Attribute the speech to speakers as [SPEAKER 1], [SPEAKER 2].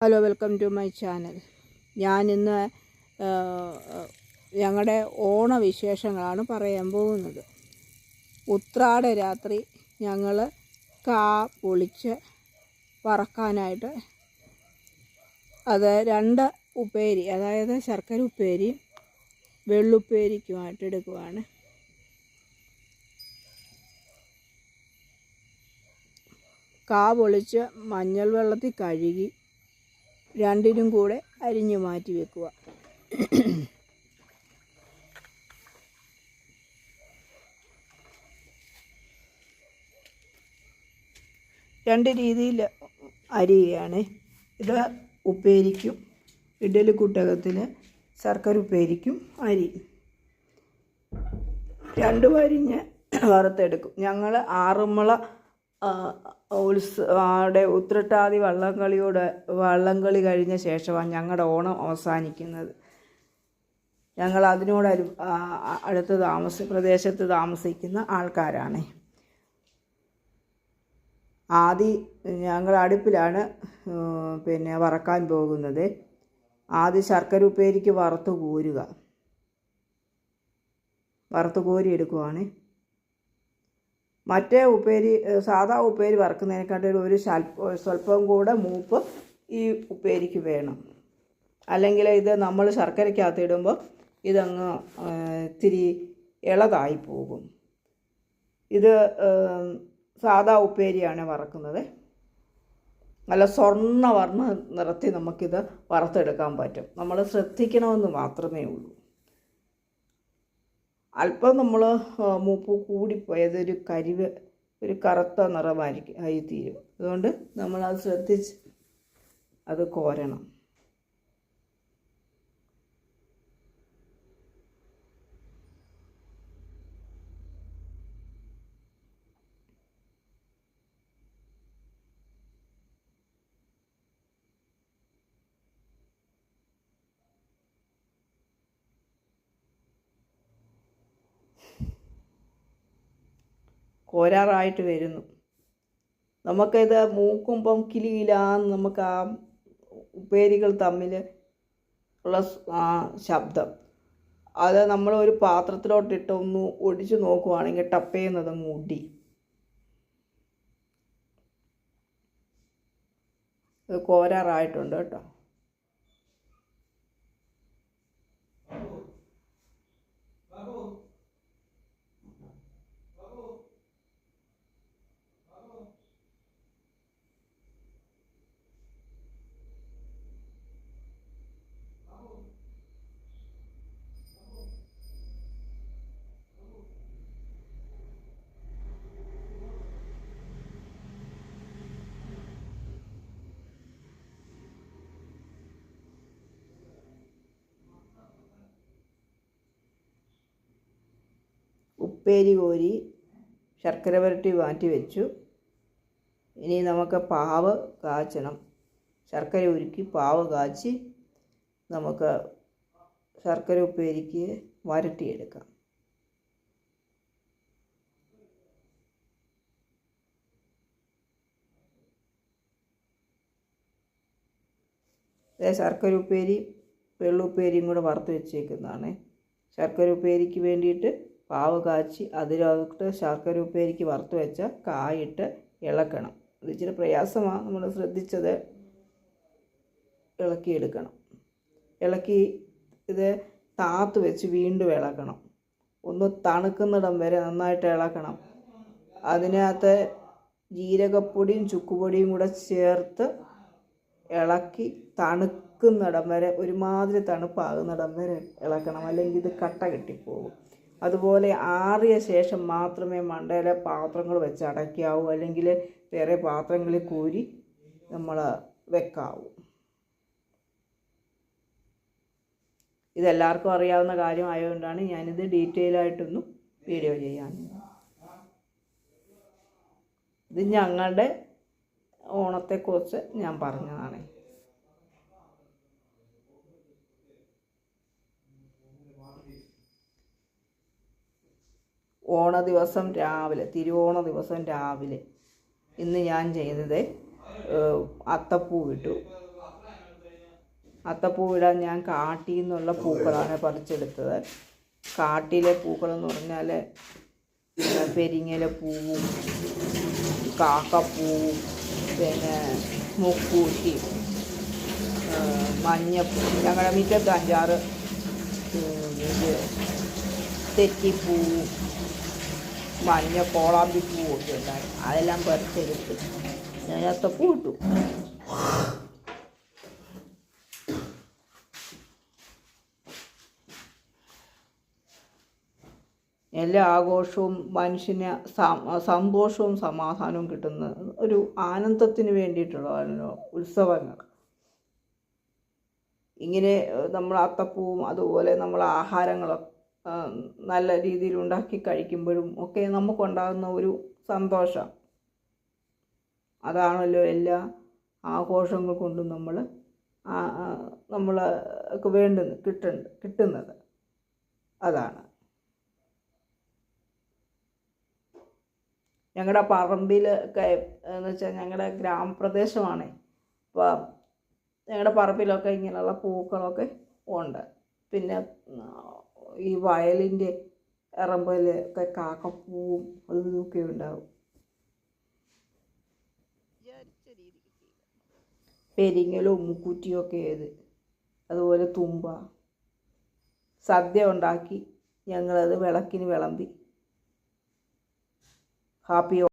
[SPEAKER 1] Hello, welcome to my channel. ഞാനിന്ന് ഞങ്ങളുടെ ഓണവിശേഷങ്ങളാണ് പറയാൻ പോകുന്നത്. ഉത്രാട രാത്രി ഞങ്ങൾ കാ പൊളിച്ച് വറക്കാനായിട്ട് അത് രണ്ട് ഉപ്പേരി, അതായത് ശർക്കര ഉപ്പേരി വെള്ളുപ്പേരിക്കുമായിട്ട് എടുക്കുവാണ്. കാ പൊളിച്ച് മഞ്ഞൾ വെള്ളത്തിൽ കഴുകി രണ്ടിനും കൂടെ അരിഞ്ഞു മാറ്റി വെക്കുക. രണ്ട് രീതിയിൽ അരിയുകയാണ്. ഇത് ഉപ്പേരിക്കും ഇഡ്ഡലി കുട്ടകത്തിൽ ശർക്കര ഉപ്പേരിക്കും അരിയും രണ്ടും അരിഞ്ഞ് വറുത്തെടുക്കും. ഞങ്ങൾ ആറന്മുള ഉത്രട്ടാതി വള്ളംകളി കഴിഞ്ഞ ശേഷമാണ് ഞങ്ങളുടെ ഓണം അവസാനിക്കുന്നത്. ഞങ്ങൾ അതിനോട് അടുത്ത് പ്രദേശത്ത് താമസിക്കുന്ന ആൾക്കാരാണ്. ഞങ്ങൾ അടുപ്പിലാണ് വറക്കാൻ പോകുന്നത്. ആദ്യം ശർക്കര ഉപ്പേരിക്ക് വറുത്ത് കോരി എടുക്കുവാണ്. മറ്റേ ഉപ്പേരി, സാധാ ഉപ്പേരി വറക്കുന്നതിനെക്കാട്ടിൽ സ്വല്പം കൂടെ മൂപ്പ് ഈ ഉപ്പേരിക്ക് വേണം. അല്ലെങ്കിൽ ഇത് നമ്മൾ ശർക്കരയ്ക്കകത്ത് ഇടുമ്പോൾ ഇതങ്ങ് ഇത്തിരി ഇളതായി പോകും. ഇത് സാധാ ഉപ്പേരിയാണ് വറക്കുന്നത്. നല്ല സ്വർണ്ണവർണ്ണ നിറത്തിൽ നമുക്കിത് വറുത്തെടുക്കാൻ പറ്റും. നമ്മൾ ശ്രദ്ധിക്കണമെന്ന് മാത്രമേ ഉള്ളൂ. അല്പം നമ്മൾ മൂപ്പ് കൂടിപ്പോയത് ഒരു കറുത്ത നിറമായി തീരും. അതുകൊണ്ട് നമ്മളത് ശ്രദ്ധിച്ച് അത് കോരണം. കോരാറായിട്ട് വരുന്നു. നമുക്കിത് മൂക്കുമ്പം കിലിയിലാന്ന് നമുക്ക് ആ ഉപ്പേരികൾ തമ്മിൽ ഉള്ള ശബ്ദം അത് നമ്മൾ ഒരു പാത്രത്തിലോട്ടിട്ട് ഒന്ന് ഒടിച്ചു നോക്കുവാണെങ്കിൽ ടപ്പേന്നതങ്ങ് ഒടി. ഇത് കോരാറായിട്ടുണ്ട് കേട്ടോ. ഉപ്പേരി കോരി ശർക്കര പുരട്ടി മാറ്റി വെച്ചു. ഇനി നമുക്ക് പാവ് കാച്ചണം. ശർക്കര ഉരുക്കി പാവ് കാച്ചി നമുക്ക് ശർക്കര ഉപ്പേരിക്ക് വരട്ടിയെടുക്കാം. ശർക്കര ഉപ്പേരി വെള്ളുപ്പേരിയും കൂടെ വറുത്ത് വെച്ചേക്കുന്നതാണ്. ശർക്കര ഉപ്പേരിക്ക് വേണ്ടിയിട്ട് പാവ് കാച്ചി അതിലോട്ട് ശർക്കര ഉപ്പേരിക്ക് വറുത്ത് വെച്ച കായിട്ട് ഇളക്കണം. ഇത് ഇച്ചിരി പ്രയാസമാണ്, നമ്മൾ ശ്രദ്ധിച്ചത് ഇളക്കിയെടുക്കണം. ഇളക്കി ഇത് താത്ത് വെച്ച് വീണ്ടും ഇളക്കണം. ഒന്ന് തണുക്കുന്നിടം വരെ നന്നായിട്ട് ഇളക്കണം. അതിനകത്ത് ജീരകപ്പൊടിയും ചുക്കുപൊടിയും കൂടെ ചേർത്ത് ഇളക്കി തണുക്കുന്നിടം വരെ, ഒരുമാതിരി തണുപ്പാകുന്നിടം വരെ ഇളക്കണം. അല്ലെങ്കിൽ ഇത് കട്ട കെട്ടിപ്പോകും. അതുപോലെ ആറിയ ശേഷം മാത്രമേ മണ്ടയിലെ പാത്രങ്ങൾ വെച്ച് അടയ്ക്കാവൂ. അല്ലെങ്കിൽ വേറെ പാത്രങ്ങളിൽ കോരി നമ്മൾ വെക്കാവൂ. ഇതെല്ലാവർക്കും അറിയാവുന്ന കാര്യമായതുകൊണ്ടാണ് ഞാനിത് ഡീറ്റെയിൽ ആയിട്ടൊന്നും വീഡിയോ ചെയ്യാൻ. ഇത് ഞങ്ങളുടെ ഓണത്തെക്കുറിച്ച് ഞാൻ പറഞ്ഞതാണ്. തിരുവോണ ദിവസം രാവിലെ ഇന്ന് ഞാൻ ചെയ്തത് അത്തപ്പൂ ഇട്ടു. അത്തപ്പൂ ഇടാൻ ഞാൻ കാട്ടിൽ നിന്നുള്ള പൂക്കളാണ് പറിച്ചെടുത്തത്. കാട്ടിലെ പൂക്കളെന്ന് പറഞ്ഞാൽ പെരിങ്ങല പൂവും കാക്കപ്പൂവും പിന്നെ മുക്കൂറ്റി, മഞ്ഞപ്പൂ, ഞങ്ങളുടെ മുറ്റത്ത് 5-6 ഇത് തെറ്റിപ്പൂവും മഞ്ഞ കോളാമ്പിപ്പൂവും ഒക്കെ ഉണ്ടായിരുന്നു. അതെല്ലാം പറിച്ചെടുത്ത് ഞാൻ അത്തപ്പൂ ഇട്ടു. എല്ലാ ആഘോഷവും മനുഷ്യന് സന്തോഷവും സമാധാനവും കിട്ടുന്ന ഒരു ആനന്ദത്തിന് വേണ്ടിയിട്ടുള്ളതാണല്ലോ ഉത്സവങ്ങൾ. ഇങ്ങനെ നമ്മൾ അത്തപ്പൂവും അതുപോലെ നമ്മൾ ആഹാരങ്ങളൊക്കെ നല്ല രീതിയിൽ ഉണ്ടാക്കി കഴിക്കുമ്പോഴും ഒക്കെ നമുക്കുണ്ടാകുന്ന ഒരു സന്തോഷം, അതാണല്ലോ എല്ലാ ആഘോഷങ്ങൾ കൊണ്ടും നമ്മൾക്ക് കിട്ടുന്നത് അതാണ്. ഞങ്ങളുടെ പറമ്പിലൊക്കെ എന്ന് വെച്ചാൽ ഞങ്ങളുടെ ഗ്രാമപ്രദേശമാണ്. അപ്പോൾ ഞങ്ങളുടെ പറമ്പിലൊക്കെ ഇങ്ങനെയുള്ള പൂക്കളൊക്കെ ഉണ്ട്. പിന്നെ ഈ വയലിൻ്റെ ഇറമ്പിലൊക്കെ കാക്കപ്പൂവും ഇതൊക്കെ ഉണ്ടാവും. പെരിങ്ങലും മുക്കൂറ്റിയൊക്കെ അതുപോലെ തുമ്പ സദ്യ ഉണ്ടാക്കി ഞങ്ങളത് വിളക്കിന് വിളമ്പി ഹാപ്പി